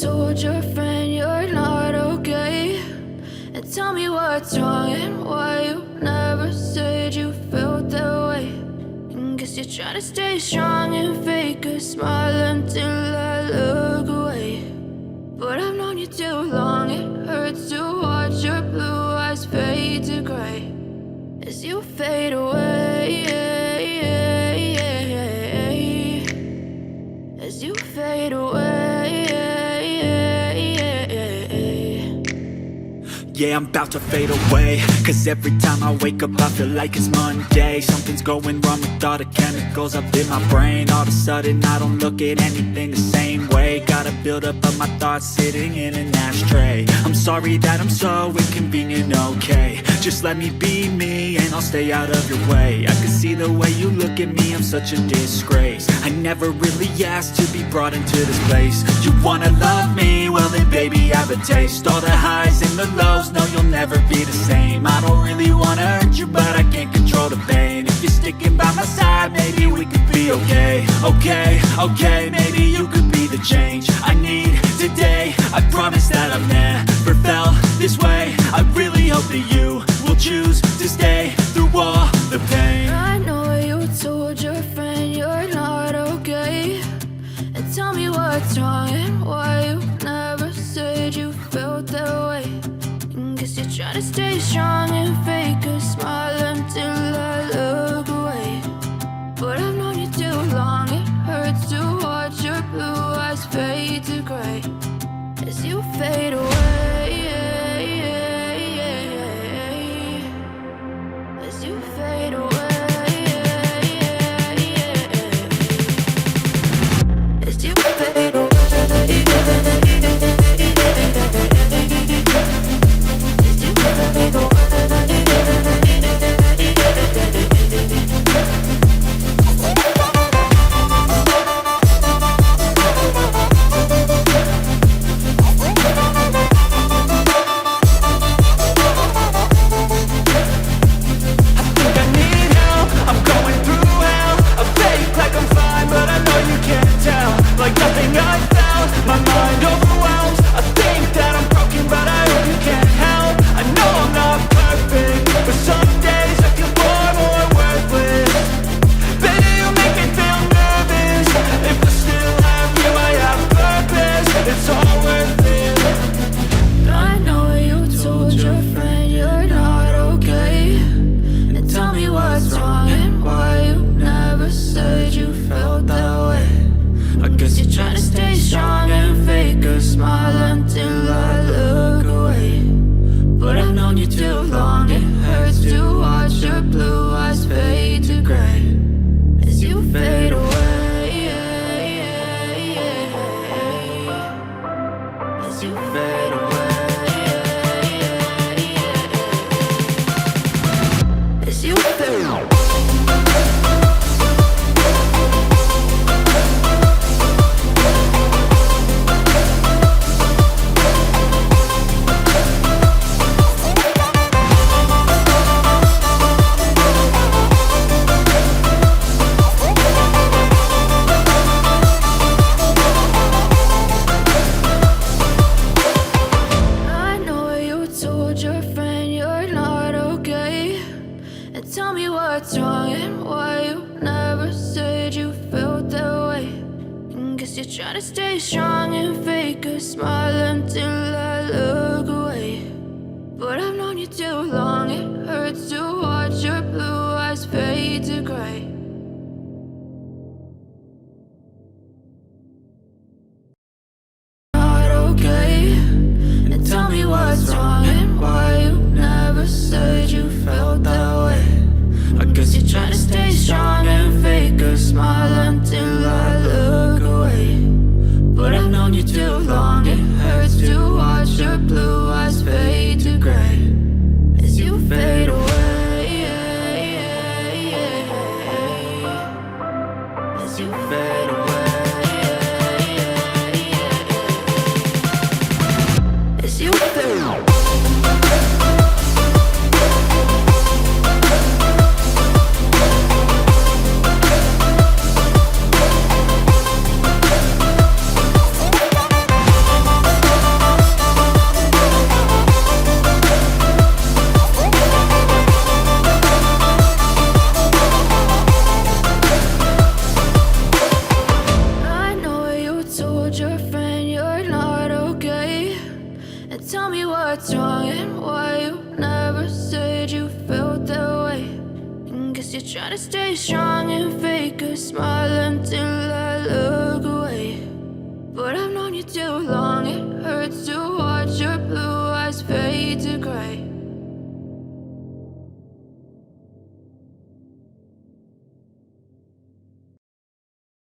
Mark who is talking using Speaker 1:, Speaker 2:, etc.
Speaker 1: told your friend you're not okay? And tell me what's wrong and why you never said you felt that way. And guess you're trying to stay strong and fake a smile until I look away. But I've known you too long, it hurts to watch your blue eyes fade to gray as you fade away, as you fade away.
Speaker 2: Yeah, I'm about to fade away, cause every time I wake up I feel like it's Monday. Something's going wrong with all the chemicals up in my brain. All of a sudden I don't look at anything the same way. Got a buildup of my thoughts sitting in an ashtray. I'm sorry that I'm so inconvenient, okay? Just let me be me and I'll stay out of your way. I can see the way you look at me, I'm such a disgrace. I never really asked to be brought into this place. You wanna love me? Well then baby have a taste. All the highs and the lows, no you'll never be the same. I don't really wanna hurt you but I can't control the pain. If you're sticking by my side maybe we could be okay. Okay, maybe you could be the change I need today. I promise that I've never felt this way. I really hope that you will choose to stay through all the pain.
Speaker 1: I know you told your friend you're not okay. And tell me what's wrong and why you never said you felt that way. And guess you're trying to stay strong and fake a smile until I look away. But I've known you too long, it hurts to watch your blue eyes fade to gray as you fade away, as you fade away, as you fade away. trying to stay strong and fake a smile until I look away. But I've known you too long, it hurts to